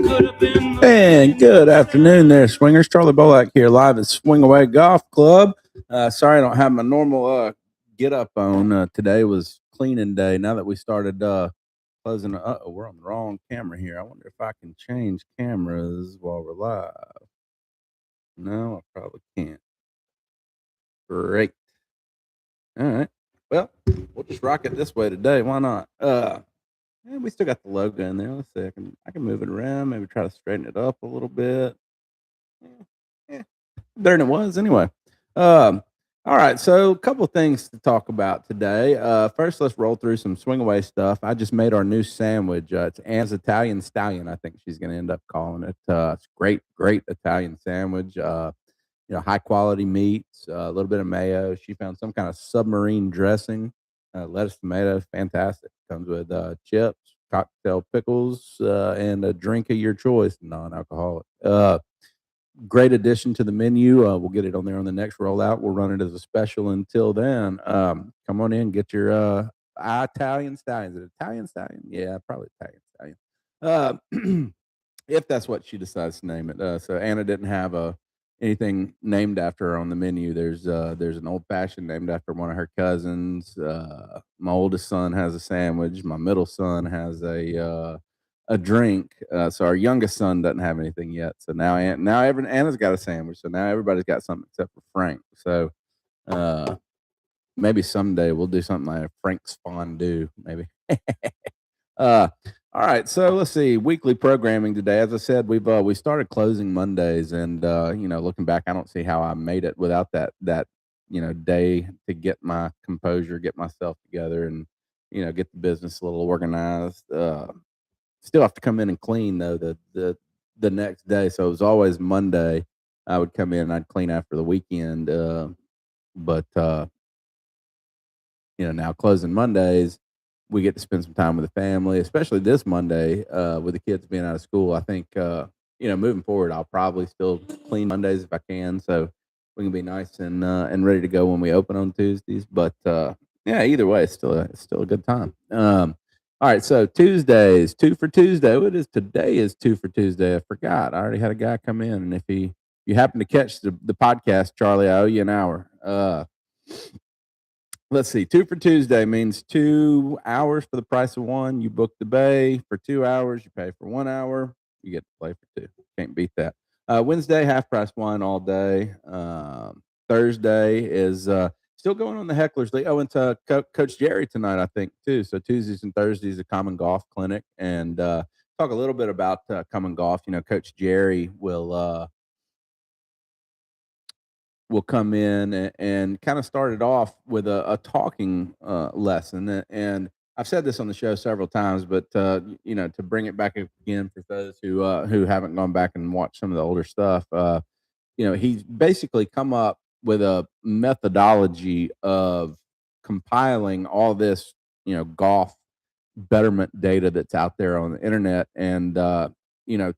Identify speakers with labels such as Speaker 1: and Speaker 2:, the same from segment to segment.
Speaker 1: And good afternoon there, swingers. Charlie Bolak here, live at Swing Away Golf Club. Sorry I don't have my normal get up on. Today was cleaning day. Now that we started closing, we're on the wrong camera here. I wonder if I can change cameras while we're live. No, I probably can't. Great. All right. Well, we'll just rock it this way today. Why not? We still got the logo in there. Let's see. I can move it around. Maybe try to straighten it up a little bit. Yeah, better than it was anyway. All right, so a couple of things to talk about today. First, let's roll through some swing away stuff. I just made our new sandwich. It's Anna's Italian Stallion. I think she's going to end up calling it. It's great Italian sandwich. High quality meats, a little bit of mayo. She found some kind of submarine dressing, lettuce, tomatoes, fantastic. Comes with chips, cocktail pickles, and a drink of your choice, non-alcoholic. Great addition to the menu. We'll get it on there on the next rollout. We'll run it as a special until then. Come on in, get your Italian Stallion. Is it Italian Stallion? Yeah, probably Italian Stallion. If that's what she decides to name it. So Anna didn't have anything named after her on the menu. There's an old fashioned named after one of her cousins. My oldest son has a sandwich. My middle son has a drink. So our youngest son doesn't have anything yet. So now Anna's got a sandwich. So now everybody's got something except for Frank. So maybe someday we'll do something like Frank's fondue. Maybe. All right, so let's see. Weekly programming today. As I said, we started closing Mondays, and looking back, I don't see how I made it without that day to get my composure, get myself together, and get the business a little organized. Still have to come in and clean though the next day, so it was always Monday. I would come in and I'd clean after the weekend, but now closing Mondays, we get to spend some time with the family, especially this Monday with the kids being out of school. I think moving forward, I'll probably still clean Mondays if I can, so we can be nice and ready to go when we open on Tuesdays. But either way, it's still a good time. All right, so Tuesdays, 2 for Tuesday. What is today? Is 2 for Tuesday? I forgot. I already had a guy come in, and if you happen to catch the podcast, Charlie, I owe you an hour. Let's see. 2 for Tuesday means 2 hours for the price of one. You book the bay for 2 hours. You pay for 1 hour. You get to play for 2. Can't beat that. Wednesday, half price wine all day. Thursday is still going on the Hecklers League. Oh, and to Coach Jerry tonight, I think, too. So Tuesdays and Thursdays, a common golf clinic. And talk a little bit about common golf. Coach Jerry will come in and kind of start it off with a talking lesson. And I've said this on the show several times, but to bring it back again for those who haven't gone back and watched some of the older stuff, he's basically come up with a methodology of compiling all this golf betterment data that's out there on the internet, and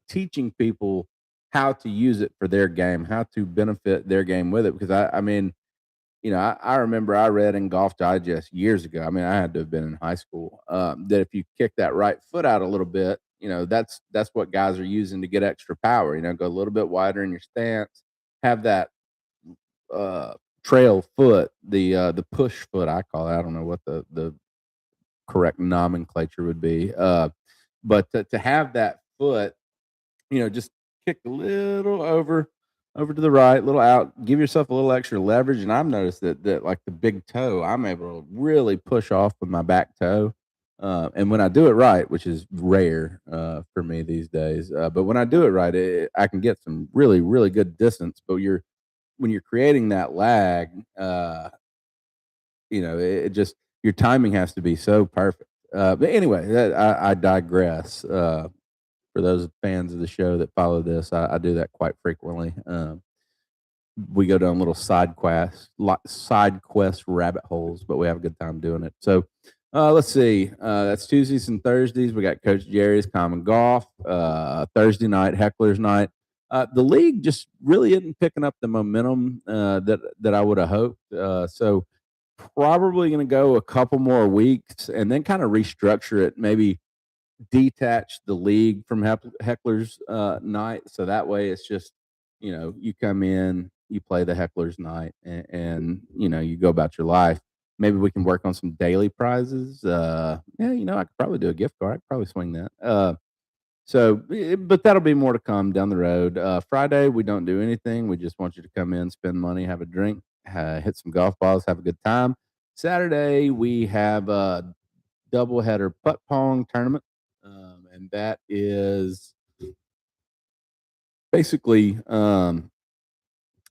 Speaker 1: teaching people how to use it for their game, how to benefit their game with it. Because I remember I read in Golf Digest years ago. I mean, I had to have been in high school. That if you kick that right foot out a little bit, that's what guys are using to get extra power. Go a little bit wider in your stance, have that trail foot, the push foot I call it. I don't know what the correct nomenclature would be, but to have that foot, just kick a little over to the right, a little out, give yourself a little extra leverage. And I've noticed that like the big toe, I'm able to really push off with my back toe. And when I do it right, which is rare for me these days, but when I do it right, I can get some really, really good distance. But when you're creating that lag, it just, your timing has to be so perfect. But anyway, I digress. For those fans of the show that follow this, I do that quite frequently. We go down little side quest rabbit holes, but we have a good time doing it. So let's see. That's Tuesdays and Thursdays. We got Coach Jerry's Common Golf. Thursday night, Heckler's Night. The league just really isn't picking up the momentum that I would have hoped. So probably going to go a couple more weeks and then kind of restructure it. Maybe detach the league from hecklers night, so that way it's just you come in, you play the hecklers night, and you go about your life. Maybe we can work on some daily prizes. Yeah, I could probably do a gift card. I could probably swing that. But that'll be more to come down the road. Friday, we don't do anything. We just want you to come in, spend money, have a drink, hit some golf balls, have a good time. Saturday, we have a doubleheader putt pong tournament, and that is basically a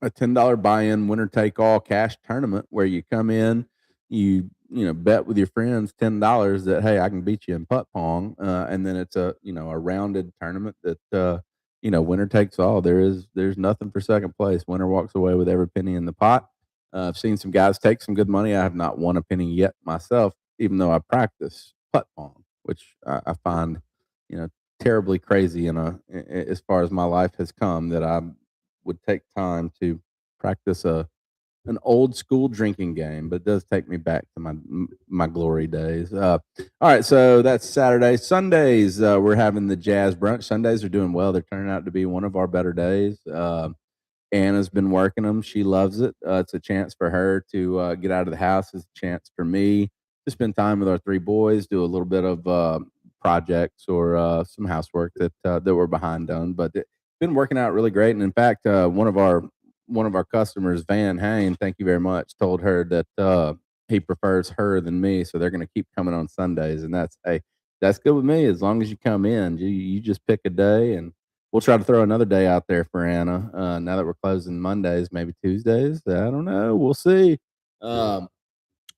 Speaker 1: $10 buy-in winner take all cash tournament where you come in, bet with your friends $10 that hey, I can beat you in putt pong, and then it's a rounded tournament that winner takes all. There's nothing for second place. Winner walks away with every penny in the pot. I've seen some guys take some good money. I have not won a penny yet myself, even though I practice putt pong, which I find terribly crazy as far as my life has come, that I would take time to practice an old school drinking game, but it does take me back to my glory days. All right, so that's Saturday. Sundays, we're having the jazz brunch. Sundays are doing well. They're turning out to be one of our better days. Anna's been working them. She loves it. It's a chance for her to get out of the house. It's a chance for me to spend time with our three boys, do a little bit of projects or some housework that we're behind on. But it's been working out really great. And in fact, one of our customers, Van Hain, thank you very much, told her that he prefers her than me, so they're going to keep coming on Sundays, and that's good with me as long as you come in. You just pick a day, and we'll try to throw another day out there for Anna. Now that we're closing Mondays, maybe Tuesdays. I don't know. We'll see. Um,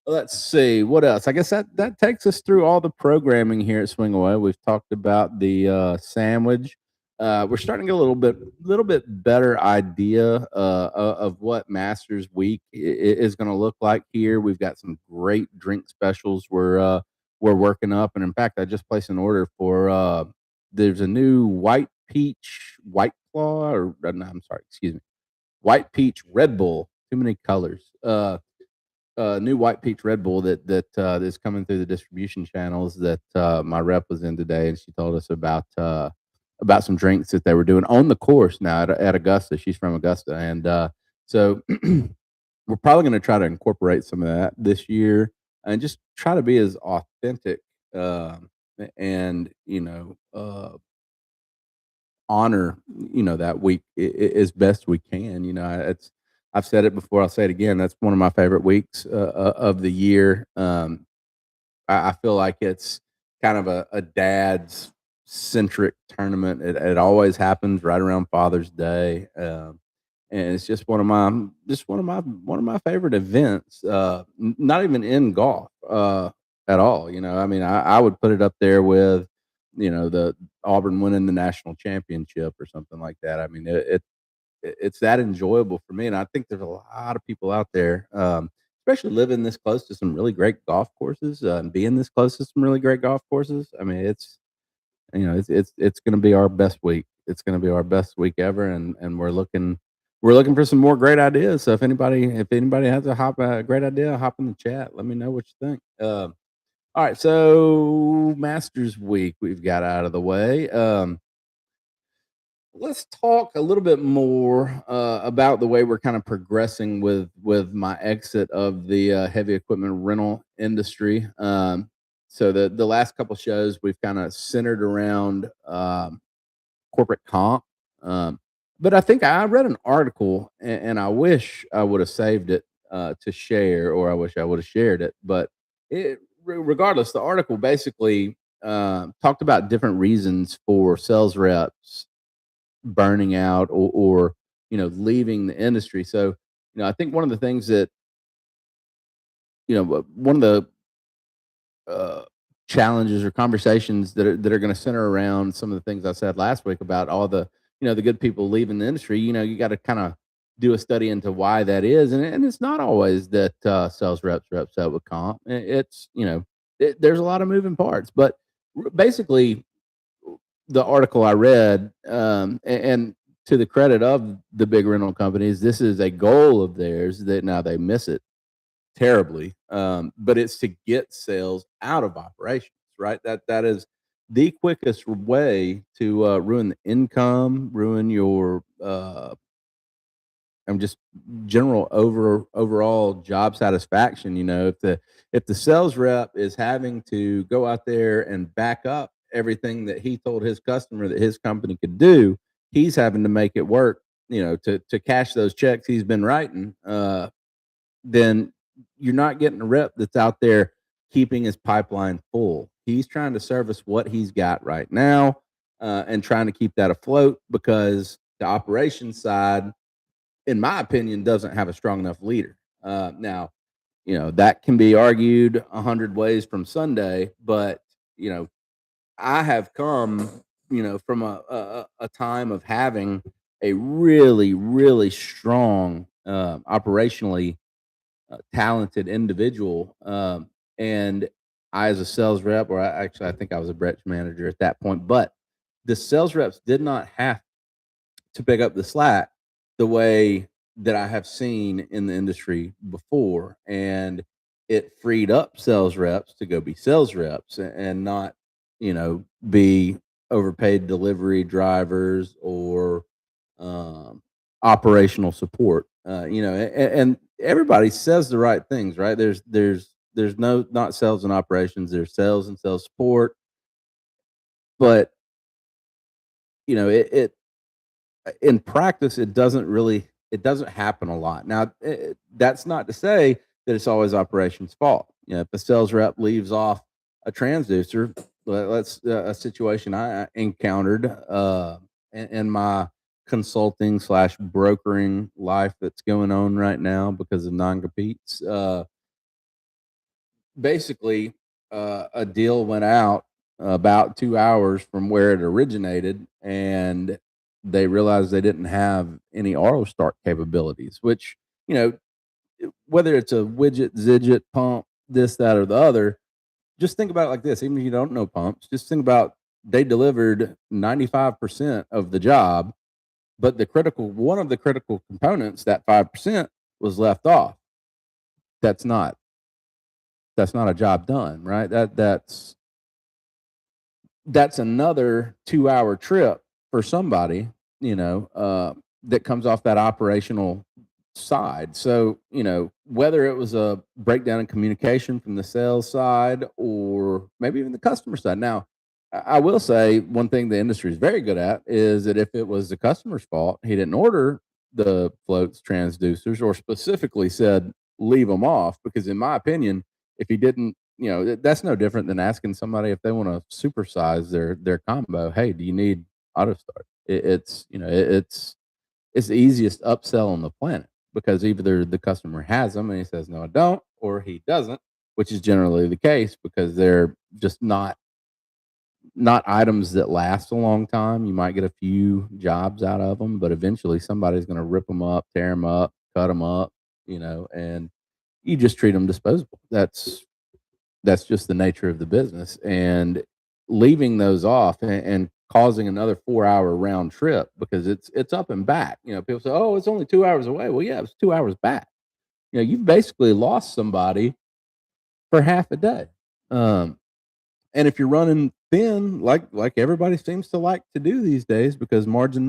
Speaker 1: let's see what else. I guess that takes us through all the programming here at Swing Away. We've talked about the sandwich. We're starting to get a little bit better idea of what Masters Week is going to look like here. We've got some great drink specials we're working up, and in fact, I just placed an order for. There's a new white peach white claw, or no, I'm sorry, excuse me, white peach Red Bull. Too many colors. New white peach Red Bull that is coming through the distribution channels that my rep was in today, and she told us about some drinks that they were doing on the course now at Augusta. She's from Augusta, and so we're probably going to try to incorporate some of that this year and just try to be as authentic and honor that week as best we can. It's I've said it before, I'll say it again. That's one of my favorite weeks of the year. I feel like it's kind of a dad's centric tournament. It always happens right around Father's Day, and it's just one of my favorite events. Not even in golf at all. I mean, I would put it up there with the Auburn winning the national championship or something like that. I mean, it's that enjoyable for me, and I think there's a lot of people out there, especially living this close to some really great golf courses, and being this close to some really great golf courses. I mean, it's going to be our best week. It's going to be our best week ever, and we're looking for some more great ideas. So if anybody has a great idea, hop in the chat. Let me know what you think. All right, so Masters Week we've got out of the way. Let's talk a little bit more about the way we're kind of progressing with my exit of the heavy equipment rental industry. So the last couple shows we've kind of centered around corporate comp, but I think I read an article, and I wish I would have saved it to share, or I wish I would have shared it. But regardless, the article basically talked about different reasons for sales reps burning out or leaving the industry. So I think one of the things that one of the uh, challenges or conversations that are going to center around some of the things I said last week about all the good people leaving the industry. You got to kind of do a study into why that is, and it's not always that sales reps are upset with comp. It's there's a lot of moving parts, but basically the article I read, and to the credit of the big rental companies, this is a goal of theirs that now they miss it terribly. But it's to get sales out of operations, right? That is the quickest way to ruin the income, ruin your just general overall job satisfaction. If the sales rep is having to go out there and back up everything that he told his customer that his company could do, he's having to make it work, to cash those checks he's been writing. Then you're not getting a rep that's out there keeping his pipeline full. He's trying to service what he's got right now, and trying to keep that afloat, because the operations side, in my opinion, doesn't have a strong enough leader. Now, that can be argued 100 ways from Sunday, but I have come, from a time of having a really, really strong, operationally talented individual. And I, as a sales rep, or I think I was a branch manager at that point, but the sales reps did not have to pick up the slack the way that I have seen in the industry before. And it freed up sales reps to go be sales reps, and not, be overpaid delivery drivers or operational support. And everybody says the right things, right? There's no, not sales and operations. There's sales and sales support, but it in practice, it doesn't happen a lot. Now, that's not to say that it's always operations fault. If a sales rep leaves off a transducer, let's a situation I encountered in my consulting slash brokering life that's going on right now because of non-competes. Basically, a deal went out about 2 hours from where it originated, and they realized they didn't have any auto start capabilities. Which, whether it's a widget, zidget, pump, this, that, or the other, just think about it like this. Even if you don't know pumps, just think about, they delivered 95% of the job, but one of the critical components, that 5%, was left off. That's not a job done, right? That's another 2-hour trip for somebody, that comes off that operational side. So, whether it was a breakdown in communication from the sales side or maybe even the customer side. Now, I will say one thing the industry is very good at is that if it was the customer's fault, he didn't order the floats, transducers, or specifically said leave them off, because in my opinion, if he didn't, that's no different than asking somebody if they want to supersize their combo. Hey, do you need auto start? It's the easiest upsell on the planet, because either the customer has them and he says no I don't, or he doesn't, which is generally the case, because they're just not items that last a long time. You might get a few jobs out of them, but eventually somebody's going to rip them up, tear them up, cut them up, and you just treat them disposable. That's just the nature of the business. And leaving those off and causing another 4-hour round trip, because it's up and back. People say, oh, it's only 2 hours away. Well, yeah, it's 2 hours back. You've basically lost somebody for half a day. And if you're running thin, like everybody seems to like to do these days, because margin,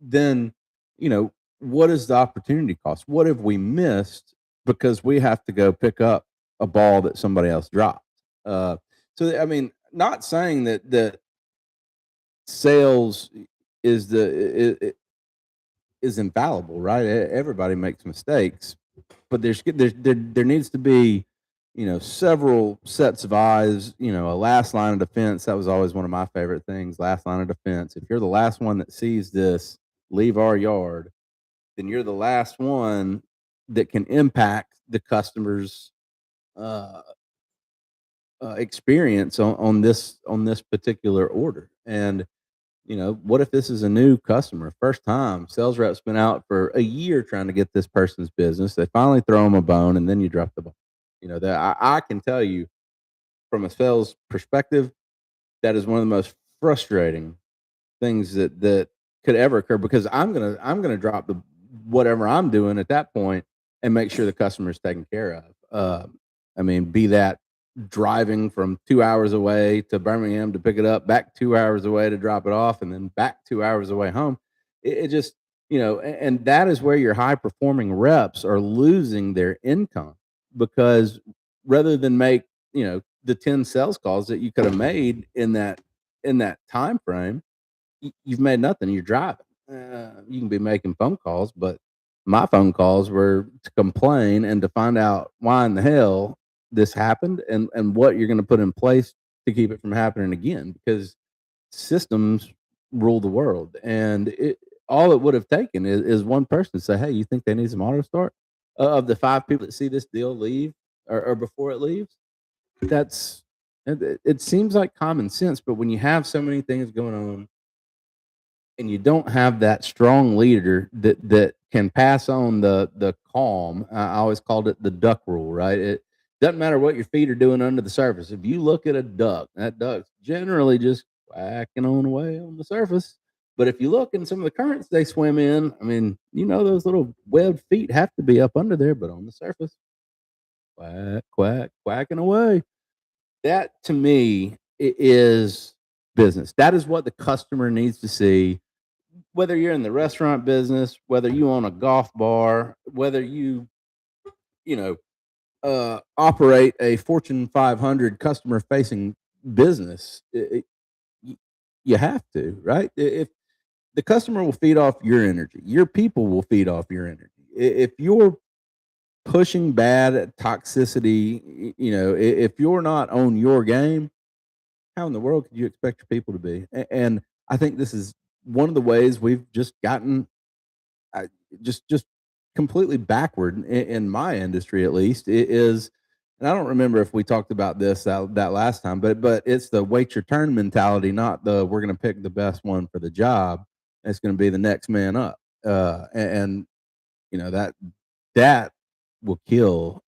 Speaker 1: then, what is the opportunity cost? What have we missed because we have to go pick up a ball that somebody else dropped? So I mean, not saying that sales is infallible, right? Everybody makes mistakes, but there needs to be, several sets of eyes, a last line of defense. That was always one of my favorite things. Last line of defense. If you're the last one that sees this, leave our yard, then you're the last one that can impact the customer's uh, experience on this particular order. And what if this is a new customer, first time sales rep's been out for a year trying to get this person's business. They finally throw them a bone, and then you drop the ball. That I can tell you, from a sales perspective, that is one of the most frustrating things that could ever occur, because I'm gonna drop the whatever I'm doing at that point and make sure the customer is taken care of. I mean, be that driving from 2 hours away to Birmingham to pick it up, back 2 hours away to drop it off, and then back 2 hours away home. It just, and that is where your high performing reps are losing their income because rather than make, the 10 sales calls that you could have made in that time frame, you've made nothing. You're driving. You can be making phone calls, but my phone calls were to complain and to find out why in the hell this happened and what you're going to put in place to keep it from happening again. Because systems rule the world, and all it would have taken is one person to say, "Hey, you think they need some auto start?" Of the 5 people that see this deal leave or before it leaves, that's it seems like common sense. But when you have so many things going on and you don't have that strong leader that can pass on the calm. I always called it the duck rule, right? It doesn't matter what your feet are doing under the surface. If you look at a duck, that duck's generally just quacking on away on the surface. But if you look in some of the currents they swim in, I mean, those little webbed feet have to be up under there, but on the surface, quack, quack, quacking away. That to me is business. That is what the customer needs to see, whether you're in the restaurant business, whether you own a golf bar, whether you know, operate a Fortune 500 customer facing business, you have to, right? If the customer will feed off your energy, your people will feed off your energy. If you're pushing bad toxicity, if you're not on your game, how in the world could you expect your people to be? And I think this is one of the ways we've just gotten I just completely backward in my industry at least. It is, and I don't remember if we talked about this that last time, but it's the wait your turn mentality, not the we're going to pick the best one for the job. It's going to be the next man up, and that will kill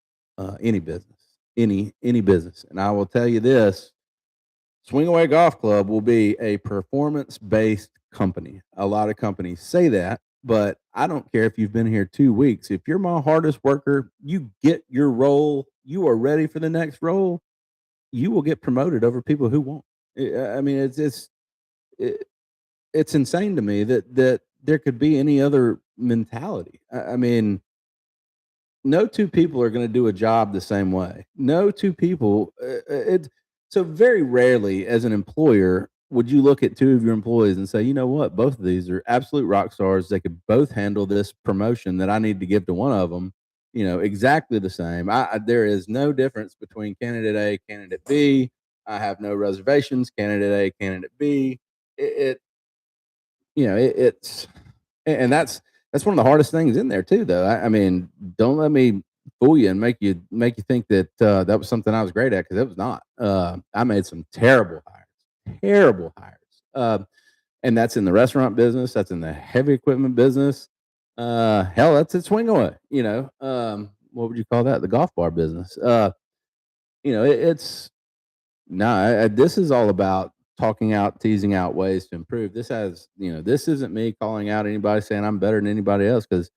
Speaker 1: any business, any business. And I will tell you this: Swing Away Golf Club will be a performance based company. A lot of companies say that, but I don't care if you've been here 2 weeks. If you're my hardest worker, you get your role, you are ready for the next role, you will get promoted over people who won't. I mean, it, it's insane to me that there could be any other mentality. I mean, no two people are going to do a job the same way. No two people. It's so very rarely as an employer would you look at two of your employees and say, you know what, both of these are absolute rock stars. They could both handle this promotion that I need to give to one of them. Exactly the same. There is no difference between candidate A, candidate B. I have no reservations. Candidate A, candidate B. It it's and that's one of the hardest things in there too, though. I mean, don't let me fool you and make you think that that was something I was great at because it was not. I made some terrible hires, and that's in the restaurant business. That's in the heavy equipment business. Hell, that's at Swing Away. What would you call that? The golf bar business. It's no, this is all about talking out, teasing out ways to improve. This isn't me calling out anybody saying I'm better than anybody else because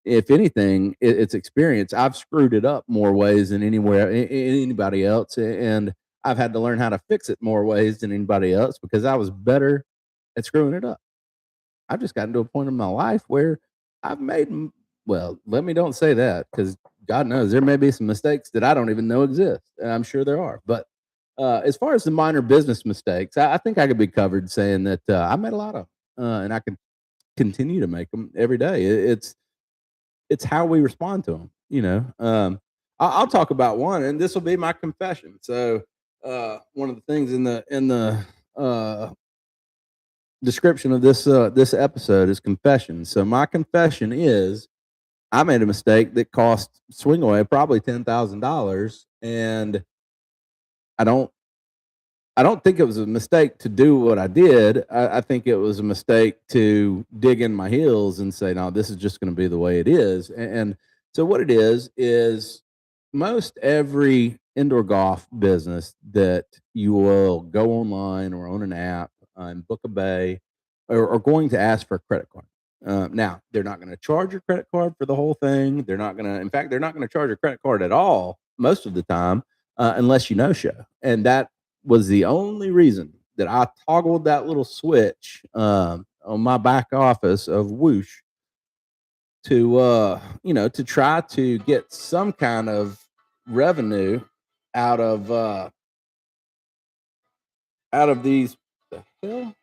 Speaker 1: if anything, it's experience. I've screwed it up more ways than anybody else, and I've had to learn how to fix it more ways than anybody else because I was better at screwing it up. I've just gotten to a point in my life where I've made, well, let me don't say that because God knows there may be some mistakes that I don't even know exist. And I'm sure there are. But as far as the minor business mistakes, I think I could be covered saying that I made a lot of and I can continue to make them every day. It's how we respond to them. I'll talk about one, and this will be my confession. So one of the things in the description of this episode is confession. So my confession is I made a mistake that cost Swing Away probably $10,000, and I don't I don't think it was a mistake to do what I did. I think it was a mistake to dig in my heels and say, no, this is just going to be the way it is. And so what it is most every indoor golf business that you will go online or on an app and book a bay are going to ask for a credit card. Now, they're not going to charge your credit card for the whole thing. In fact, they're not going to charge your credit card at all most of the time. unless you no show. And that was the only reason that I toggled that little switch on my back office of Whoosh to to try to get some kind of revenue out of these the hell?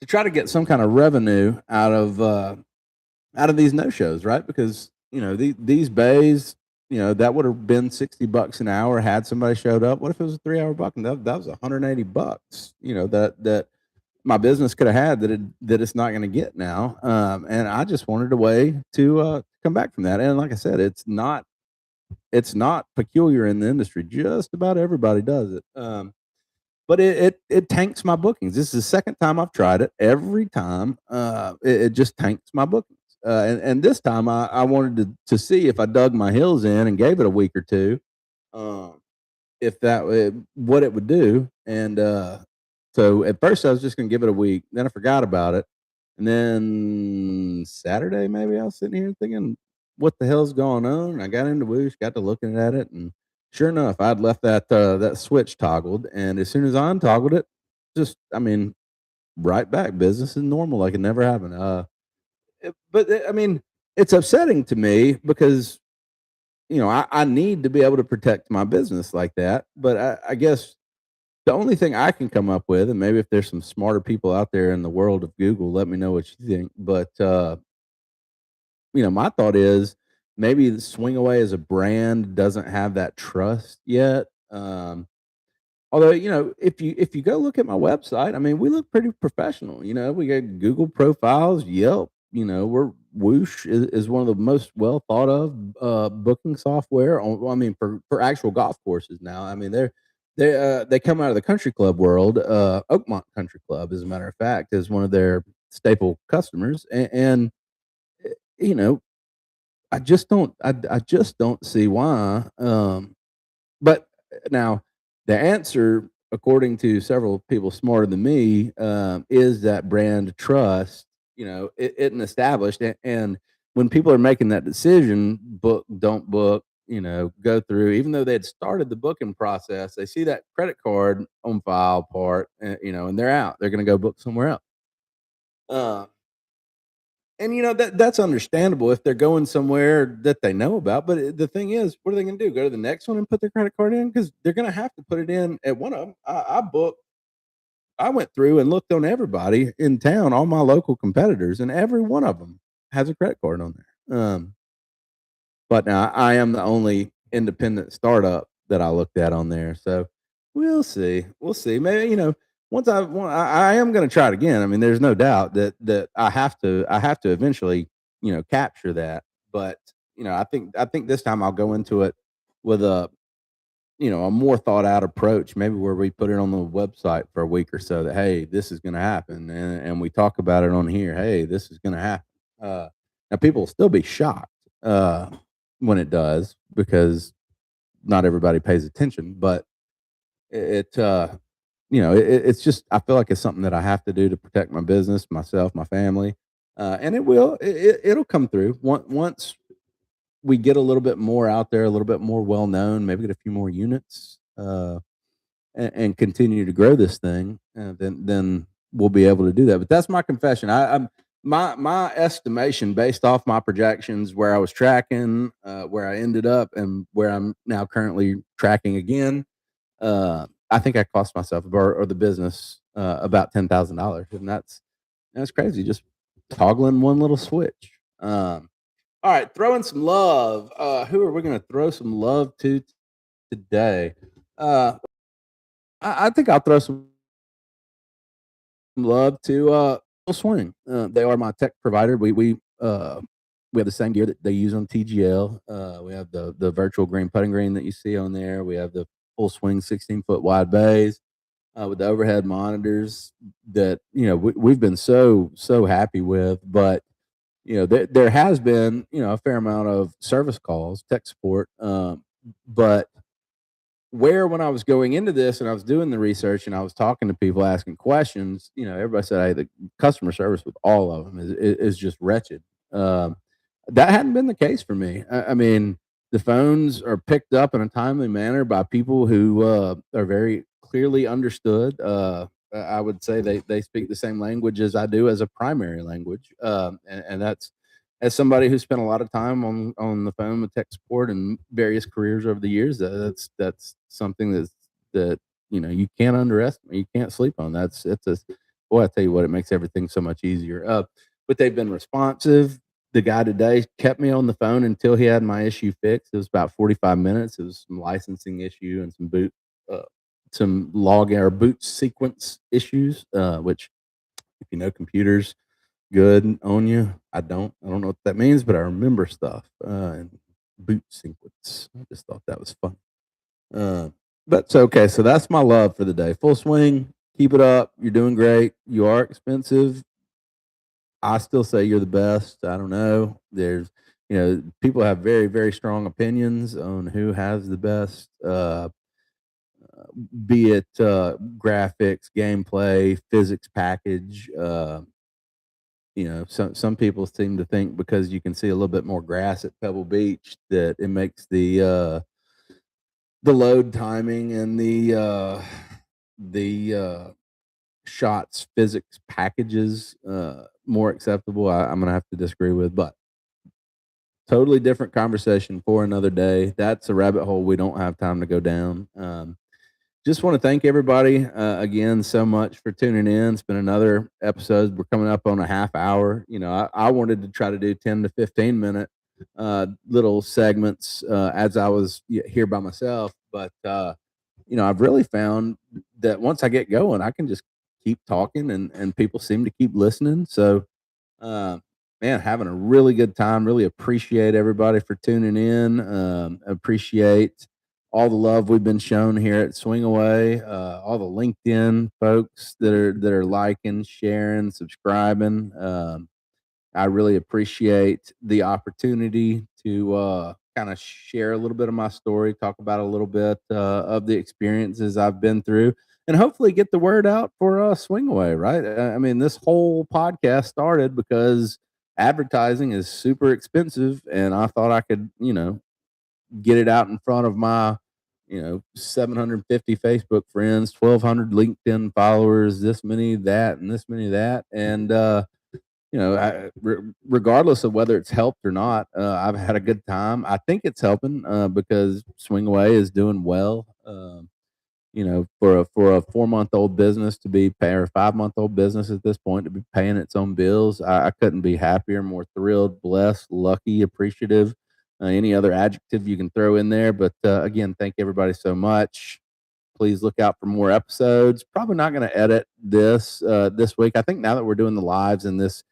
Speaker 1: To try to get some kind of revenue out of these no shows, right? Because these bays, that would have been $60 an hour had somebody showed up. What if it was a 3 hour buck and that was $180? That my business could have had that it's not going to get now. And I just wanted a way to come back from that. And like I said, it's not peculiar in the industry. Just about everybody does it. But it tanks my bookings. This is the second time I've tried it. Every time, it just tanks my bookings. And this time I wanted to see if I dug my heels in and gave it a week or two, um, if what it would do. And so at first I was just going to give it a week. Then I forgot about it. And then Saturday, maybe I was sitting here thinking, what the hell's going on? I got into Woosh, got to looking at it, and sure enough, I'd left that switch toggled, and as soon as I untoggled it, just I mean, right back business is normal, like it never happened. I mean, it's upsetting to me because I need to be able to protect my business like that. But I guess the only thing I can come up with, and maybe if there's some smarter people out there in the world of Google, let me know what you think. But my thought is maybe the Swing Away as a brand doesn't have that trust yet. Although, if you go look at my website, I mean, we look pretty professional. We got Google profiles, Yelp. We're Whoosh is one of the most well thought of booking software. I mean, for actual golf courses now. I mean, they come out of the country club world. Oakmont Country Club, as a matter of fact, is one of their staple customers, and you know, I just don't see why. But now the answer, according to several people smarter than me, is that brand trust. It isn't established, and when people are making that decision, book, don't book, go through, even though they had started the booking process, they see that credit card on file part, and they're out. They're going to go book somewhere else. Uh, and that's understandable if they're going somewhere that they know about. But the thing is, what are they going to do? Go to the next one and put their credit card in because they're going to have to put it in at one of them. I booked. I went through and looked on everybody in town, all my local competitors, and every one of them has a credit card on there. But now I am the only independent startup that I looked at on there. So we'll see. We'll see. Maybe I am going to try it again. I mean, there's no doubt that I have to eventually capture that. But I think this time I'll go into it with a more thought out approach. Maybe where we put it on the website for a week or so that hey, this is going to happen, and we talk about it on here. Hey, this is going to happen. Now people will still be shocked. When it does because not everybody pays attention. But it's just I feel like it's something that I have to do to protect my business, myself, my family, and it'll come through once we get a little bit more out there, a little bit more well known, maybe get a few more units, and continue to grow this thing. Then we'll be able to do that. But that's my confession. I'm my estimation based off my projections, where I was tracking, where I ended up, and where I'm now currently tracking again. I think I cost myself or the business about $10,000, and that's crazy. Just toggling one little switch. All right, throwing some love. Who are we going to throw some love to today? Uh, I think I'll throw some love to Full Swing. They are my tech provider. We have the same gear that they use on TGL. We have the virtual green putting green that you see on there. We have the Full Swing 16-foot wide bays with the overhead monitors that we've been so happy with. But there has been a fair amount of service calls, tech support, but where when I was going into this and I was doing the research and I was talking to people asking questions, everybody said, hey, the customer service with all of them is just wretched. Um, that hadn't been the case for me. I mean, the phones are picked up in a timely manner by people who are very clearly understood. I would say they speak the same language as I do as a primary language, and that's as somebody who spent a lot of time on the phone with tech support and various careers over the years. That's something that you can't underestimate. You can't sleep on. It's a boy. I tell you what, it makes everything so much easier. But they've been responsive. The guy today kept me on the phone until he had my issue fixed. It was about 45 minutes. It was some licensing issue and some log or boot sequence issues, which if you know computers, good on you. I don't know what that means, but I remember stuff, and boot sequence. I just thought that was fun. But it's okay. So that's my love for the day. Full swing. Keep it up. You're doing great. You are expensive. I still say you're the best. I don't know. People have very, very strong opinions on who has the best, be it graphics, gameplay, physics package. Some people seem to think because you can see a little bit more grass at Pebble Beach that it makes the load timing and the shots physics packages more acceptable. I'm gonna have to disagree with, but totally different conversation for another day. That's a rabbit hole we don't have time to go down. Just want to thank everybody again so much for tuning in. It's been another episode. We're coming up on a half hour. I wanted to try to do 10 to 15 minute little segments as I was here by myself, but I've really found that once I get going, I can just keep talking, and people seem to keep listening. So uh, man, having a really good time. Really appreciate everybody for tuning in. Appreciate all the love we've been shown here at Swing Away. All the LinkedIn folks that are liking, sharing, subscribing. I really appreciate the opportunity to kind of share a little bit of my story, talk about a little bit of the experiences I've been through, and hopefully get the word out for Swing Away, right? I mean, this whole podcast started because advertising is super expensive, and I thought I could, get it out in front of my 750 Facebook friends, 1,200 LinkedIn followers, this many that, and this many that. And regardless of whether it's helped or not, I've had a good time. I think it's helping because Swing Away is doing well. For a 4 month old business to be paying, or 5 month old business at this point to be paying its own bills, I couldn't be happier, more thrilled, blessed, lucky, appreciative. Any other adjective you can throw in there, but again, thank everybody so much. Please look out for more episodes. Probably not going to edit this week. I think now that we're doing the lives in this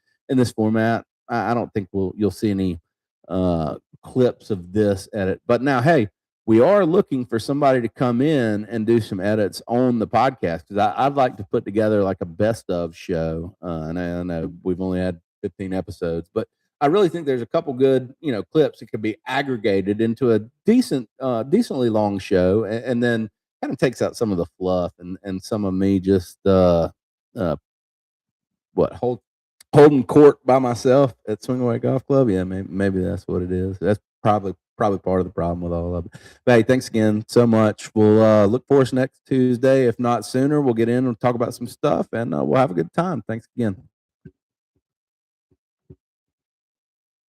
Speaker 1: format, I don't think you'll see any clips of this edit. But now, hey, we are looking for somebody to come in and do some edits on the podcast because I'd like to put together like a best of show. And I know we've only had 15 episodes, but I really think there's a couple good, clips that could be aggregated into a decently long show, and then kind of takes out some of the fluff and some of me just uh what holding court by myself at Swing Away Golf Club. Yeah, maybe that's what it is. That's probably part of the problem with all of it. But hey, thanks again so much. We'll look for us next Tuesday. If not sooner, we'll get in and talk about some stuff, and we'll have a good time. Thanks again.